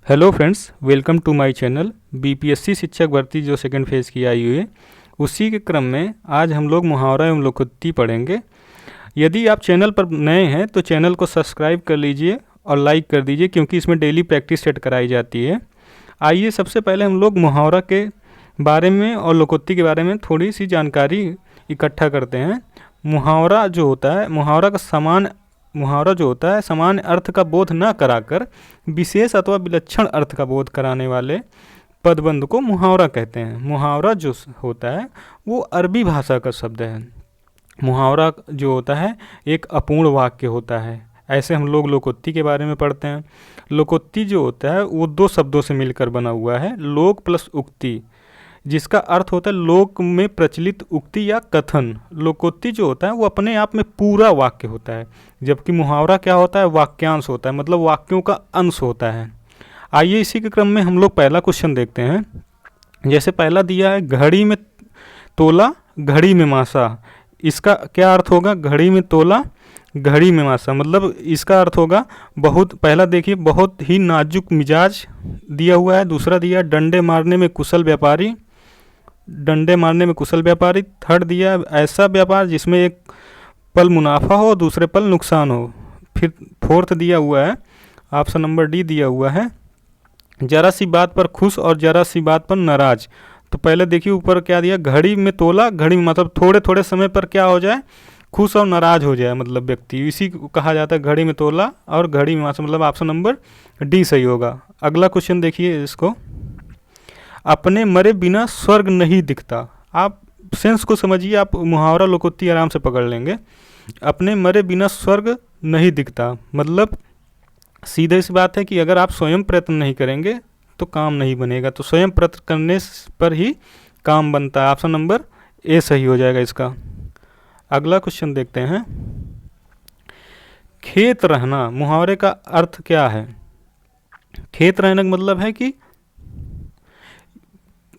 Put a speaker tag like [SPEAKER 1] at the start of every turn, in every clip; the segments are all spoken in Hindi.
[SPEAKER 1] Hello friends, welcome to my channel. BPSC शिक्षक भर्ती जो सेकंड फेज़ की आई हुई है, उसी के क्रम में आज हम लोग मुहावरा एवं लोकोक्ति पढ़ेंगे। यदि आप चैनल पर नए हैं तो चैनल को सब्सक्राइब कर लीजिए और लाइक कर दीजिए, क्योंकि इसमें डेली प्रैक्टिस सेट कराई जाती है। आइए सबसे पहले हम लोग मुहावरा के बारे में और लोकोक्ति के बारे में थोड़ी सी जानकारी इकट्ठा करते हैं। मुहावरा जो होता है, मुहावरा जो होता है सामान्य अर्थ का बोध न कराकर विशेष अथवा विलक्षण अर्थ का बोध कराने वाले पदबंध को मुहावरा कहते हैं। मुहावरा जो होता है वो अरबी भाषा का शब्द है। मुहावरा जो होता है एक अपूर्ण वाक्य होता है। ऐसे हम लोग लोकोक्ति के बारे में पढ़ते हैं। लोकोक्ति जो होता है वो दो शब्दों से मिलकर बना हुआ है, लोक प्लस उक्ति, जिसका अर्थ होता है लोक में प्रचलित उक्ति या कथन। लोकोक्ति जो होता है वो अपने आप में पूरा वाक्य होता है, जबकि मुहावरा क्या होता है, वाक्यांश होता है, मतलब वाक्यों का अंश होता है। आइए इसी के क्रम में हम लोग पहला क्वेश्चन देखते हैं। जैसे पहला दिया है, घड़ी में तोला घड़ी में मासा। इसका क्या अर्थ होगा? घड़ी में तोला घड़ी में मासा, मतलब इसका अर्थ होगा बहुत, पहला देखिए बहुत ही नाजुक मिजाज दिया हुआ है। दूसरा दिया डंडे मारने में कुशल व्यापारी, डंडे मारने में कुशल व्यापारी। थर्ड दिया ऐसा व्यापार जिसमें एक पल मुनाफा हो दूसरे पल नुकसान हो। फिर फोर्थ दिया हुआ है, ऑप्शन नंबर डी दिया हुआ है, जरा सी बात पर खुश और जरा सी बात पर नाराज। तो पहले देखिए ऊपर क्या दिया, घड़ी में तोला घड़ी में, मतलब थोड़े थोड़े समय पर क्या हो जाए, खुश और नाराज हो जाए, मतलब व्यक्ति, इसी को कहा जाता है घड़ी में तोला और घड़ी में मासा, मतलब ऑप्शन नंबर डी सही होगा। अगला क्वेश्चन देखिए इसको, अपने मरे बिना स्वर्ग नहीं दिखता। आप सेंस को समझिए, आप मुहावरा लोकोक्ति आराम से पकड़ लेंगे। अपने मरे बिना स्वर्ग नहीं दिखता, मतलब सीधे सी बात है कि अगर आप स्वयं प्रयत्न नहीं करेंगे तो काम नहीं बनेगा, तो स्वयं प्रयत्न करने पर ही काम बनता है। ऑप्शन नंबर ए सही हो जाएगा इसका। अगला क्वेश्चन देखते हैं, खेत रहना, मुहावरे का अर्थ क्या है? खेत रहना का मतलब है कि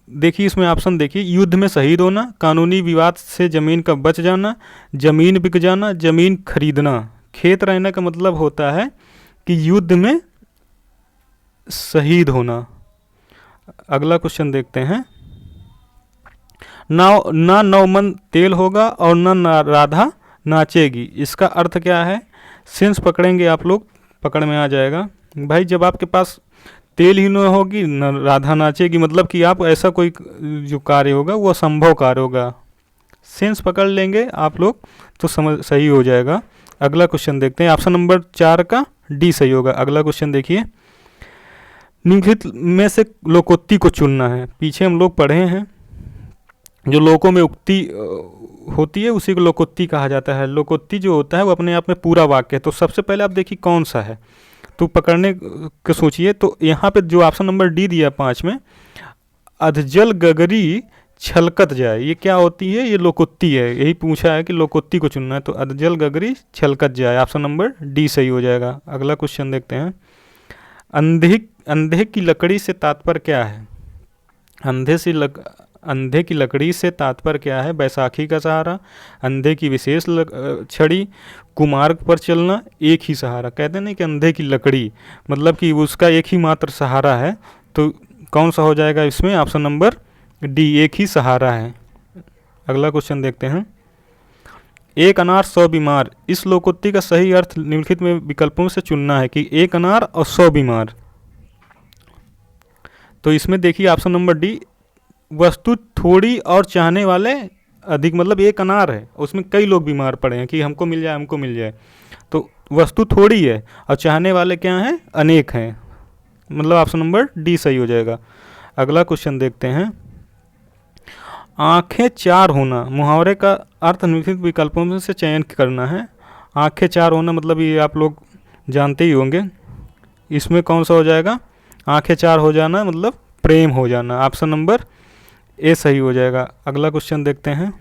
[SPEAKER 1] देखिए इसमें ऑप्शन देखिए, युद्ध में शहीद होना, कानूनी विवाद से ज़मीन का बच जाना, ज़मीन बिक जाना, ज़मीन खरीदना। खेत रहने का मतलब होता है कि युद्ध में शहीद होना। अगला क्वेश्चन देखते हैं, ना नौमन तेल होगा और ना राधा नाचेगी। इसका अर्थ क्या है? सेंस पकड़ेंगे आप लोग, पकड़ में आ जाएगा। भाई जब आपके पास तेल ही न होगी न राधा नाचेगी, मतलब कि आप ऐसा कोई जो कार्य होगा वो असंभव कार्य होगा। सेंस पकड़ लेंगे आप लोग तो समझ सही हो जाएगा। अगला क्वेश्चन देखते हैं, ऑप्शन नंबर 4 का डी सही होगा। अगला क्वेश्चन देखिए, निम्नलिखित में से लोकोक्ति को चुनना है। पीछे हम लोग पढ़े हैं, जो लोकों में उक्ति होती है उसी को लोकोक्ति कहा जाता है। लोकोक्ति जो होता है वो अपने आप में पूरा वाक्य है। तो सबसे पहले आप देखिए कौन सा है, तो पकड़ने के सोचिए। तो यहाँ पे जो ऑप्शन नंबर डी दिया 5 में, अधजल गगरी छलकत जाए, ये क्या होती है? ये लोकोक्ति है। यही पूछा है कि लोकोक्ति को चुनना है, तो अधजल गगरी छलकत जाए, ऑप्शन नंबर डी सही हो जाएगा। अगला क्वेश्चन देखते हैं, अंधे की लकड़ी से तात्पर्य क्या है? अंधे की लकड़ी से तात्पर्य क्या है? बैसाखी का सहारा, अंधे की विशेष छड़ी, कुमार्ग पर चलना, एक ही सहारा। कहते हैं कि अंधे की लकड़ी मतलब कि उसका एक ही मात्र सहारा है, तो कौन सा हो जाएगा इसमें? ऑप्शन नंबर डी, एक ही सहारा है। अगला क्वेश्चन देखते हैं, एक अनार 100 बीमार। इस लोकोक्ति का सही अर्थ निम्नलिखित में विकल्पों से चुनना है कि एक अनार और 100 बीमार। तो इसमें देखिए ऑप्शन नंबर डी, वस्तु थोड़ी और चाहने वाले अधिक, मतलब एक अनार है उसमें कई लोग बीमार पड़े हैं कि हमको मिल जाए हमको मिल जाए, तो वस्तु थोड़ी है और चाहने वाले क्या हैं? अनेक हैं, मतलब ऑप्शन नंबर डी सही हो जाएगा। अगला क्वेश्चन देखते हैं, आंखें चार होना। मुहावरे का अर्थ निम्नलिखित विकल्पों में से चयन करना है। आंखें चार होना मतलब ये आप लोग जानते ही होंगे, इसमें कौन सा हो जाएगा? आंखें चार हो जाना मतलब प्रेम हो जाना, ऑप्शन नंबर ए सही हो जाएगा। अगला क्वेश्चन देखते हैं,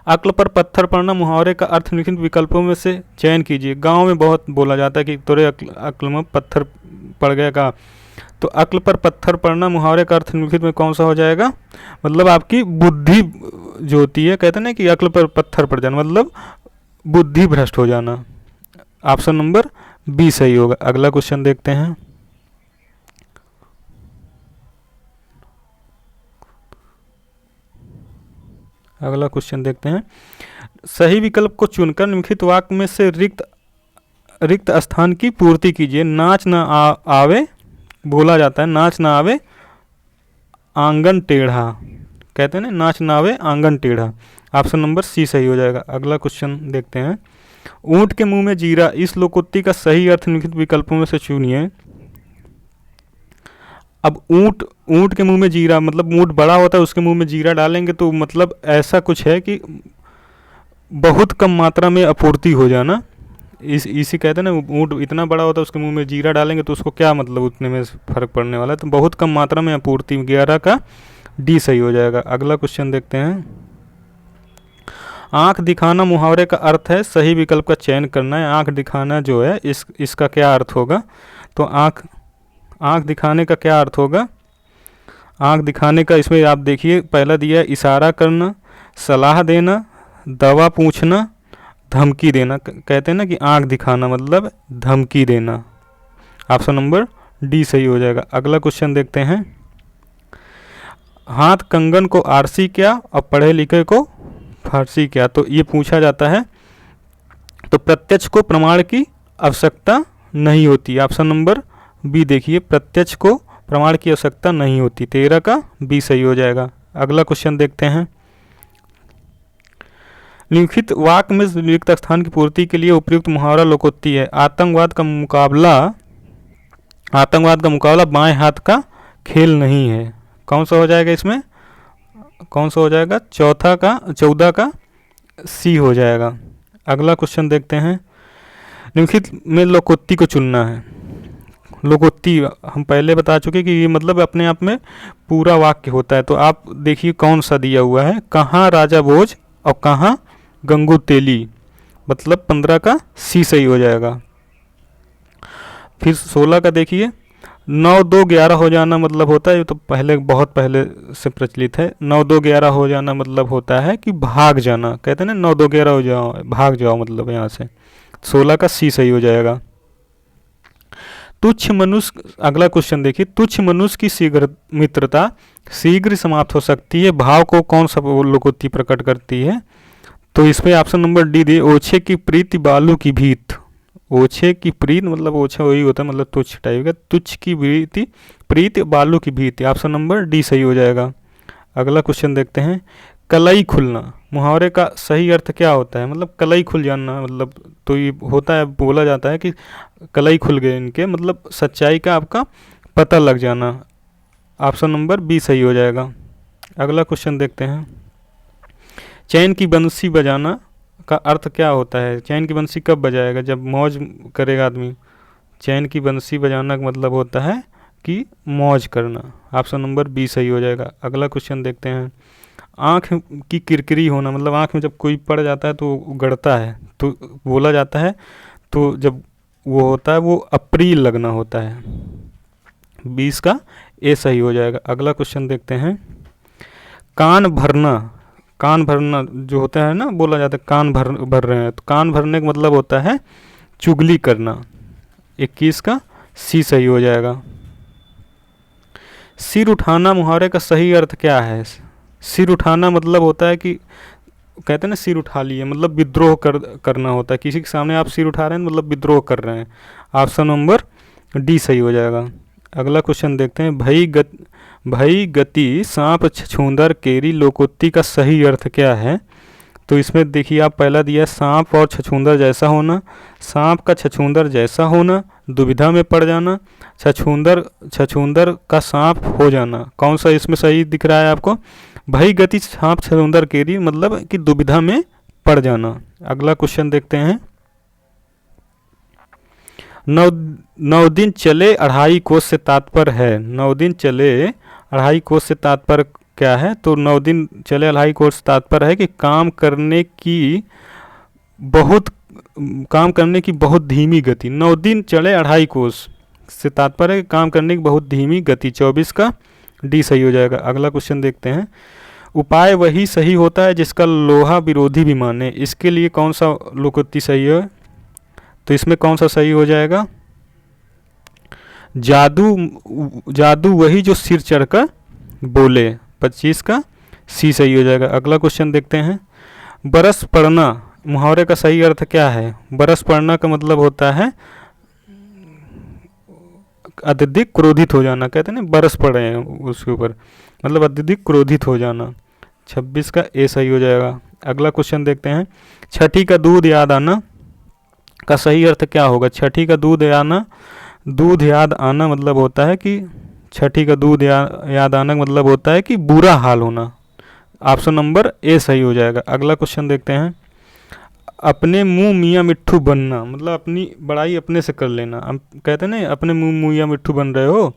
[SPEAKER 1] अक्ल पर पत्थर पड़ना। मुहावरे का अर्थ निम्नलिखित विकल्पों में से चयन कीजिए। गांव में बहुत बोला जाता है कि तोरे अक्ल में पत्थर पड़ गया का, तो अक्ल पर पत्थर पड़ना मुहावरे का अर्थ निम्नलिखित में कौन सा हो जाएगा? मतलब आपकी बुद्धि जो होती है, कहते हैं ना कि अक्ल पर पत्थर पड़ जाना, मतलब बुद्धि भ्रष्ट हो जाना। ऑप्शन नंबर बी सही होगा। अगला क्वेश्चन देखते हैं, अगला क्वेश्चन देखते हैं। सही विकल्प को चुनकर निम्नलिखित वाक्य में से रिक्त स्थान की पूर्ति कीजिए। नाच ना आवे, बोला जाता है नाच ना आवे आंगन टेढ़ा, कहते हैं ना नाच ना आवे आंगन टेढ़ा। ऑप्शन नंबर सी सही हो जाएगा। अगला क्वेश्चन देखते हैं। ऊंट के मुंह में जीरा, इस लोकोक्ति का सही अर्थ निम्नलिखित विकल्पों में से चुनिए। अब ऊंट के मुंह में जीरा मतलब ऊंट बड़ा होता है, उसके मुंह में जीरा डालेंगे तो मतलब ऐसा कुछ है कि बहुत कम मात्रा में आपूर्ति हो जाना, इसी कहते हैं ना, ऊंट इतना बड़ा होता है उसके मुंह में जीरा डालेंगे तो उसको क्या मतलब उतने में फ़र्क पड़ने वाला है, तो बहुत कम मात्रा में आपूर्ति, 11 का डी सही हो जाएगा। अगला क्वेश्चन देखते हैं। आंख दिखाना मुहावरे का अर्थ है, सही विकल्प का चयन करना है। आंख दिखाना जो है इसका क्या अर्थ होगा, तो आंख दिखाने का क्या अर्थ होगा। आंख दिखाने का इसमें आप देखिए पहला दिया है इशारा करना, सलाह देना, दवा पूछना, धमकी देना। कहते हैं ना कि आंख दिखाना मतलब धमकी देना। ऑप्शन नंबर डी सही हो जाएगा। अगला क्वेश्चन देखते हैं। हाथ कंगन को आरसी क्या और पढ़े लिखे को फारसी क्या, तो ये पूछा जाता है। तो प्रत्यक्ष को प्रमाण की आवश्यकता नहीं होती। ऑप्शन नंबर बी देखिए, प्रत्यक्ष को प्रमाण की आवश्यकता नहीं होती। 13 का बी सही हो जाएगा। अगला क्वेश्चन देखते हैं। निम्नलिखित वाक्य में रिक्त स्थान की पूर्ति के लिए उपयुक्त मुहावरा लोकोक्ति है। आतंकवाद का मुकाबला बाएं हाथ का खेल नहीं है। कौन सा हो जाएगा इसमें, कौन सा हो जाएगा, 14 का सी हो जाएगा। अगला क्वेश्चन देखते हैं। निम्नलिखित में लोकोक्ति को चुनना है। लोकोक्ति हम पहले बता चुके कि ये मतलब अपने आप में पूरा वाक्य होता है। तो आप देखिए कौन सा दिया हुआ है, कहाँ राजा भोज और कहाँ गंगू तेली, मतलब 15 का सी सही हो जाएगा। फिर 16 का देखिए, 9 2 11 हो जाना मतलब होता है, ये तो पहले बहुत पहले से प्रचलित है। 9 2 11 हो जाना मतलब होता है कि भाग जाना, कहते हैं ना 9 2 11 हो जाओ, भाग जाओ मतलब यहाँ से। 16 का सी सही हो जाएगा। तुच्छ मनुष्य, अगला क्वेश्चन देखिए। तुच्छ मनुष्य की शीघ्र मित्रता शीघ्र समाप्त हो सकती है, भाव को कौन सा लोकोक्ति प्रकट करती है, तो इसमें ऑप्शन नंबर डी दिए, ओछे की प्रीति बालू की भीत। ओछे की प्रीत मतलब ओछा वही होता है मतलब तुच्छ टाइप का, तुच्छ की प्रीति बालू की भीत। ऑप्शन नंबर डी सही हो जाएगा। अगला क्वेश्चन देखते हैं। कलई खुलना मुहावरे का सही अर्थ क्या होता है, मतलब कलई खुल जाना मतलब, तो ये होता है, बोला जाता है कि कलई खुल गए इनके, मतलब सच्चाई का आपका पता लग जाना। ऑप्शन नंबर बी सही हो जाएगा। अगला क्वेश्चन देखते हैं। चैन की बंसी बजाना का अर्थ क्या होता है। चैन की बंसी कब बजाएगा, जब मौज करेगा आदमी। चैन की बंसी बजाना का मतलब होता है कि मौज करना। ऑप्शन नंबर बी सही हो जाएगा। अगला क्वेश्चन देखते हैं। आँख की किरकिरी होना मतलब आँख में जब कोई पड़ जाता है तो गड़ता है, तो बोला जाता है, तो जब वो होता है वो अप्रिय लगना होता है। 20 का ए सही हो जाएगा। अगला क्वेश्चन देखते हैं। कान भरना जो होता है ना, बोला जाता है कान भर रहे हैं, तो कान भरने का मतलब होता है चुगली करना। 21 का सी सही हो जाएगा। सिर उठाना मुहावरे का सही अर्थ क्या है। सिर उठाना मतलब होता है कि कहते हैं ना सिर उठा लिए, मतलब विद्रोह करना होता है, किसी के सामने आप सिर उठा रहे हैं मतलब विद्रोह कर रहे हैं। ऑप्शन नंबर डी सही हो जाएगा। अगला क्वेश्चन देखते हैं। भई गति सांप छछूंदर केरी लोकोक्ति का सही अर्थ क्या है, तो इसमें देखिए आप पहला दिया सांप और छछूंदर जैसा होना, सांप का छछूंदर जैसा होना, दुविधा में पड़ जाना, छछूंदर का सांप हो जाना। कौन सा इसमें सही दिख रहा है आपको, भई गति सांप छछूंदर केरी मतलब कि दुविधा में पड़ जाना। अगला क्वेश्चन देखते हैं। 9 दिन चले 2.5 कोस से तात्पर्य है। 9 दिन चले 2.5 कोस से तात्पर्य क्या है, तो 9 दिन चले 2.5 कोस से तात्पर्य है कि काम करने की बहुत धीमी गति। 9 दिन चले 2.5 कोस से तात्पर्य है काम करने की बहुत धीमी गति। 24 का डी सही हो जाएगा। अगला क्वेश्चन देखते हैं। उपाय वही सही होता है जिसका लोहा विरोधी भी माने, इसके लिए कौन सा लोकोक्ति सही है, तो इसमें कौन सा सही हो जाएगा। जादू वही जो सिर चढ़कर बोले। 25 का सी सही हो जाएगा। अगला क्वेश्चन देखते हैं, बरस पड़ना मुहावरे का सही अर्थ क्या है? बरस पड़ना का मतलब होता है अत्यधिक क्रोधित हो जाना, कहते हैं ना बरस पड़े हैं उसके ऊपर, मतलब अत्यधिक क्रोधित हो जाना। 26 का ए सही हो जाएगा। अगला क्वेश्चन देखते हैं, छठी का दूध याद आना का सही अर्थ क्या होगा? छठी का दूध याद आना मतलब होता है कि छठी का दूध याद आना मतलब होता है कि बुरा हाल होना। ऑप्शन नंबर ए सही हो जाएगा। अगला क्वेश्चन देखते हैं, अपने मुंह मियाँ मिट्ठू बनना मतलब अपनी बड़ाई अपने से कर लेना। हम कहते हैं ना अपने मुंह मियाँ मिट्ठू बन रहे हो,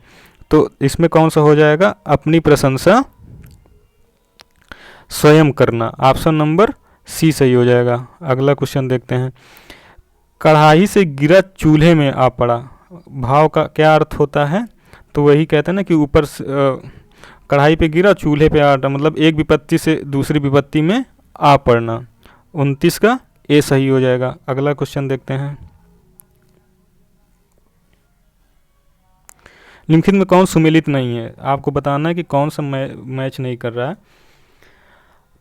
[SPEAKER 1] तो इसमें कौन सा हो जाएगा? अपनी प्रशंसा स्वयं करना। ऑप्शन नंबर सी सही हो जाएगा। अगला क्वेश्चन देखते हैं, कढ़ाई से गिरा चूल्हे में आ पड़ा, भाव का क्या अर्थ होता है? तो वही कहते हैं ना कि ऊपर कढ़ाई पे गिरा चूल्हे पे आ, मतलब एक विपत्ति से दूसरी विपत्ति में आ पड़ना। 29 का ए सही हो जाएगा। अगला क्वेश्चन देखते हैं, निम्नलिखित में कौन सुमेलित नहीं है? आपको बताना है कि कौन सा मैच नहीं कर रहा है।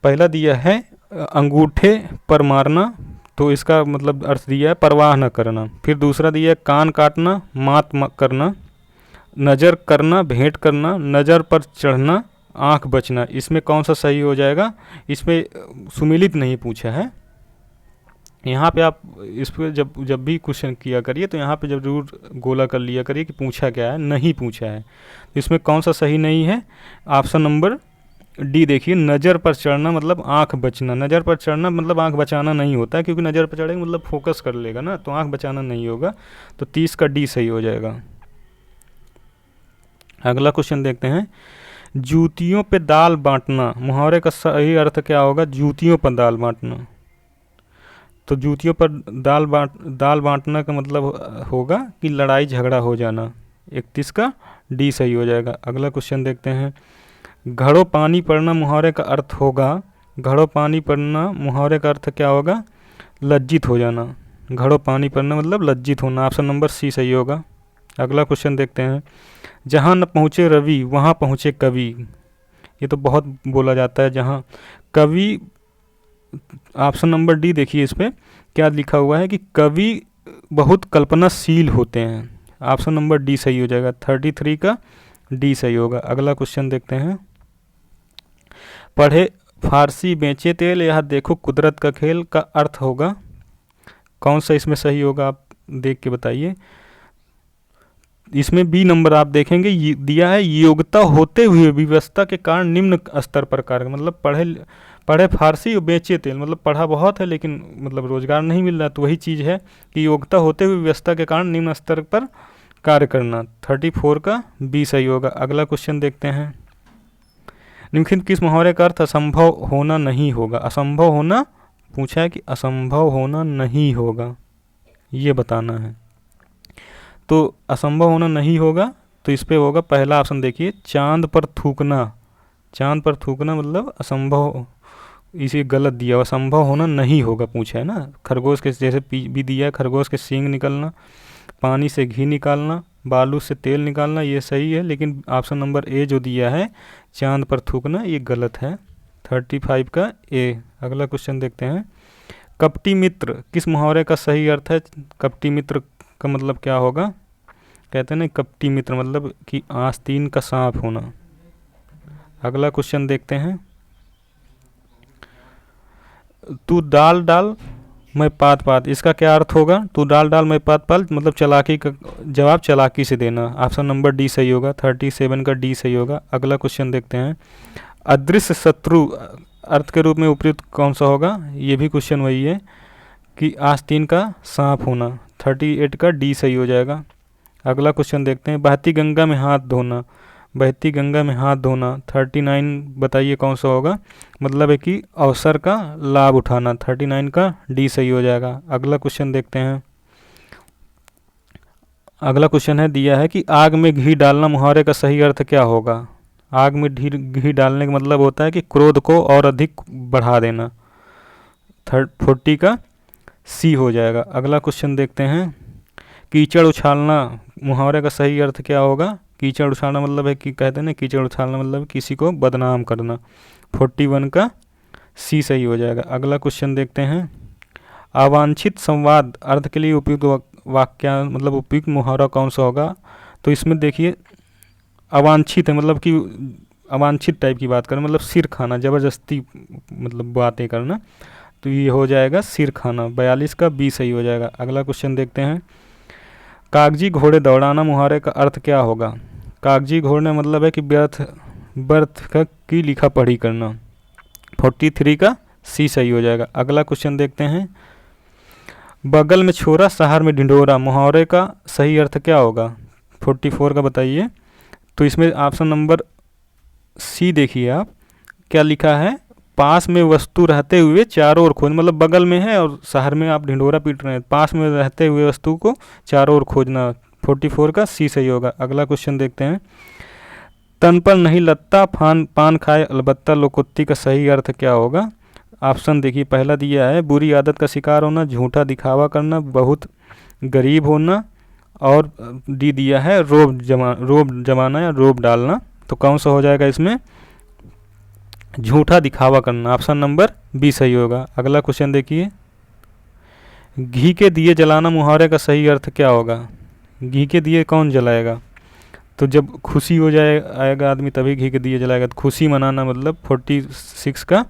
[SPEAKER 1] पहला दिया है अंगूठे पर मारना, तो इसका मतलब अर्थ दिया है परवाह न करना। फिर दूसरा दिया है कान काटना, मात करना, नज़र करना, भेंट करना, नज़र पर चढ़ना, आँख बचना। इसमें कौन सा सही हो जाएगा? इसमें सुमेलित नहीं पूछा है। यहाँ पे आप इस पर जब भी क्वेश्चन किया करिए तो यहाँ पे जरूर गोला कर लिया करिए कि पूछा क्या है, नहीं पूछा है। तो इसमें कौन सा सही नहीं है? ऑप्शन नंबर डी देखिए, नज़र पर चढ़ना मतलब आँख बचना। नज़र पर चढ़ना मतलब आँख बचाना नहीं होता है, क्योंकि नज़र पर चढ़ेगा मतलब फोकस कर लेगा ना, तो आँख बचाना नहीं होगा। तो 30 का डी सही हो जाएगा। अगला क्वेश्चन देखते हैं, जूतियों पे दाल बांटना मुहावरे का सही अर्थ क्या होगा? जूतियों पर दाल बांटना, तो जूतियों पर दाल बांटना का मतलब होगा कि लड़ाई झगड़ा हो जाना। 31 का डी सही हो जाएगा। अगला क्वेश्चन देखते हैं, घड़ों पानी पड़ना मुहावरे का अर्थ होगा, घड़ों पानी पड़ना मुहावरे का अर्थ क्या होगा? लज्जित हो जाना। घड़ों पानी पड़ना मतलब लज्जित होना। ऑप्शन नंबर सी सही होगा। अगला क्वेश्चन देखते हैं, जहाँ न पहुँचे रवि वहाँ पहुँचे कवि। ये तो बहुत बोला जाता है, जहाँ कवि, ऑप्शन नंबर डी देखिए, इस पर क्या लिखा हुआ है कि कवि बहुत कल्पनाशील होते हैं। ऑप्शन नंबर डी सही हो जाएगा। 33 का डी सही होगा। अगला क्वेश्चन देखते हैं, पढ़े फारसी बेचे तेल, यह देखो कुदरत का खेल का अर्थ होगा, कौन सा इसमें सही होगा? आप देख के बताइए। इसमें बी नंबर आप देखेंगे दिया है, योग्यता होते हुए व्यवस्था के कारण निम्न स्तर पर कार्य, मतलब पढ़े फारसी और बेचे तेल, मतलब पढ़ा बहुत है लेकिन मतलब रोजगार नहीं मिल रहा। तो वही चीज़ है कि योग्यता होते हुए व्यवस्था के कारण निम्न स्तर पर कार्य करना। 34 का बी सही होगा। अगला क्वेश्चन देखते हैं, निम्नलिखित किस मुहावरे का अर्थ असंभव होना नहीं होगा? असंभव होना पूछा है कि असंभव होना नहीं होगा, ये बताना है। तो असंभव होना नहीं होगा तो इस पे होगा पहला ऑप्शन देखिए, चांद पर थूकना। चांद पर थूकना मतलब असंभव, इसे गलत दिया हुआ, असंभव होना नहीं होगा पूछा है ना। खरगोश के जैसे भी दिया है, खरगोश के सींग निकलना, पानी से घी निकालना, बालू से तेल निकालना, ये सही है। लेकिन ऑप्शन नंबर ए जो दिया है चांद पर थूकना, ये गलत है। 35 का ए। अगला क्वेश्चन देखते हैं, कपटी मित्र किस मुहावरे का सही अर्थ है? कपटी मित्र का मतलब क्या होगा? कहते हैं ना कपटी मित्र मतलब कि आस्तीन का सांप होना। अगला क्वेश्चन देखते हैं, तू डाल डाल मैं पात पात, इसका क्या अर्थ होगा? तू डाल डाल मैं पात पात मतलब चालाकी का जवाब चालाकी से देना। ऑप्शन नंबर डी सही होगा। 37 का डी सही होगा। अगला क्वेश्चन देखते हैं, अदृश्य शत्रु अर्थ के रूप में उपयुक्त कौन सा होगा? ये भी क्वेश्चन वही है कि आस्तीन का सांप होना। 38 का डी सही हो जाएगा। अगला क्वेश्चन देखते हैं, बहती गंगा में हाथ धोना। बहती गंगा में हाथ धोना 39 बताइए कौन सा होगा? मतलब है कि अवसर का लाभ उठाना। 39 का डी सही हो जाएगा। अगला क्वेश्चन देखते हैं, अगला क्वेश्चन है दिया है कि आग में घी डालना मुहावरे का सही अर्थ क्या होगा? आग में घी डालने का मतलब होता है कि क्रोध को और अधिक बढ़ा देना। 40 का सी हो जाएगा। अगला क्वेश्चन देखते हैं, कीचड़ उछालना मुहावरे का सही अर्थ क्या होगा? कीचड़ उछालना मतलब है कि कहते हैं ना कीचड़ उछालना मतलब किसी को बदनाम करना। 41 का सी सही हो जाएगा। अगला क्वेश्चन देखते हैं। अवांछित संवाद अर्थ के लिए उपयुक्त वाक्य मतलब उपयुक्त मुहावरा कौन सा होगा? तो इसमें देखिए अवांछित है, मतलब कि अवांछित टाइप की बात करें, मतलब सिर खाना, ज़बरदस्ती मतलब बातें करना, तो ये हो जाएगा सिर खाना। 42 का बी सही हो जाएगा। अगला क्वेश्चन देखते हैं। कागजी घोड़े दौड़ाना मुहावरे का अर्थ क्या होगा? कागजी घोड़े मतलब है कि व्यर्थ की लिखा पढ़ी करना। 43 का सी सही हो जाएगा। अगला क्वेश्चन देखते हैं। बगल में छोरा शहर में ढिंढोरा मुहावरे का सही अर्थ क्या होगा? 44 का बताइए। तो इसमें ऑप्शन नंबर सी देखिए आप, क्या लिखा है? पास में वस्तु रहते हुए चारों ओर खोज, मतलब बगल में है और शहर में आप ढिंढोरा पीट रहे हैं, पास में रहते हुए वस्तु को चारों ओर खोजना। 44 का सी सही होगा। अगला क्वेश्चन देखते हैं। तन पर नहीं लत्ता पान खाए अलबत्ता लोकोक्ति का सही अर्थ क्या होगा? ऑप्शन देखिए, पहला दिया है बुरी आदत का शिकार होना, झूठा दिखावा करना, बहुत गरीब होना, और डी दिया है रोब जमाना या रोब डालना। तो कौन सा हो जाएगा इसमें? झूठा दिखावा करना, ऑप्शन नंबर बी सही होगा। अगला क्वेश्चन देखिए। घी के दिए जलाना मुहावरे का सही अर्थ क्या होगा? घी के दिए कौन जलाएगा? तो जब खुशी हो आएगा आदमी तभी घी के दिए जलाएगा, तो खुशी मनाना, मतलब 46 का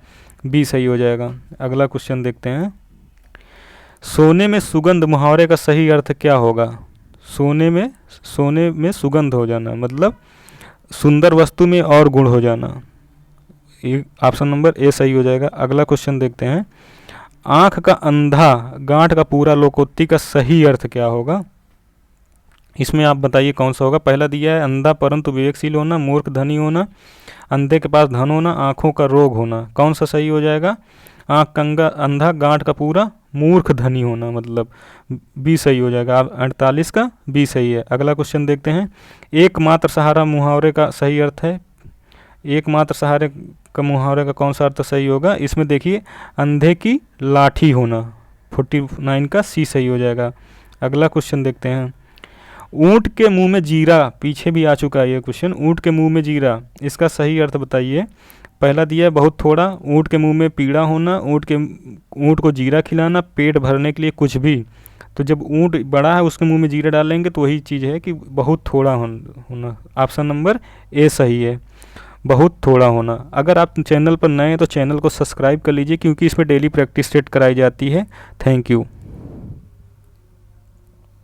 [SPEAKER 1] बी सही हो जाएगा। अगला क्वेश्चन देखते हैं। सोने में सुगंध मुहावरे का सही अर्थ क्या होगा? सोने में सुगंध हो जाना, मतलब सुंदर वस्तु में और गुण हो जाना। ये ऑप्शन नंबर ए सही हो जाएगा। अगला क्वेश्चन देखते हैं। आँख का अंधा गांठ का पूरा लोकोक्ति का सही अर्थ क्या होगा? इसमें आप बताइए कौन सा होगा? पहला दिया है अंधा परंतु विवेकशील होना, मूर्ख धनी होना, अंधे के पास धन होना, आँखों का रोग होना। कौन सा सही हो जाएगा? आँख का अंधा गांठ का पूरा मूर्ख धनी होना, मतलब बी सही हो जाएगा। 48 का बी सही है। अगला क्वेश्चन देखते हैं। एकमात्र सहारा मुहावरे का सही अर्थ है। एकमात्र सहारे का मुहावरे का कौन सा अर्थ सही होगा? इसमें देखिए अंधे की लाठी होना। 49 का सी सही हो जाएगा। अगला क्वेश्चन देखते हैं। ऊँट के मुंह में जीरा, पीछे भी आ चुका है ये क्वेश्चन। ऊँट के मुंह में जीरा, इसका सही अर्थ बताइए। पहला दिया है बहुत थोड़ा, ऊँट के मुंह में पीड़ा होना, ऊँट को जीरा खिलाना, पेट भरने के लिए कुछ भी। तो जब ऊँट बड़ा है उसके मुंह में जीरा डालेंगे तो वही चीज़ है कि बहुत थोड़ा होना। ऑप्शन नंबर ए सही है, बहुत थोड़ा होना। अगर आप चैनल पर नए हैं तो चैनल को सब्सक्राइब कर लीजिए, क्योंकि इसमें डेली प्रैक्टिस सेट कराई जाती है। Thank you.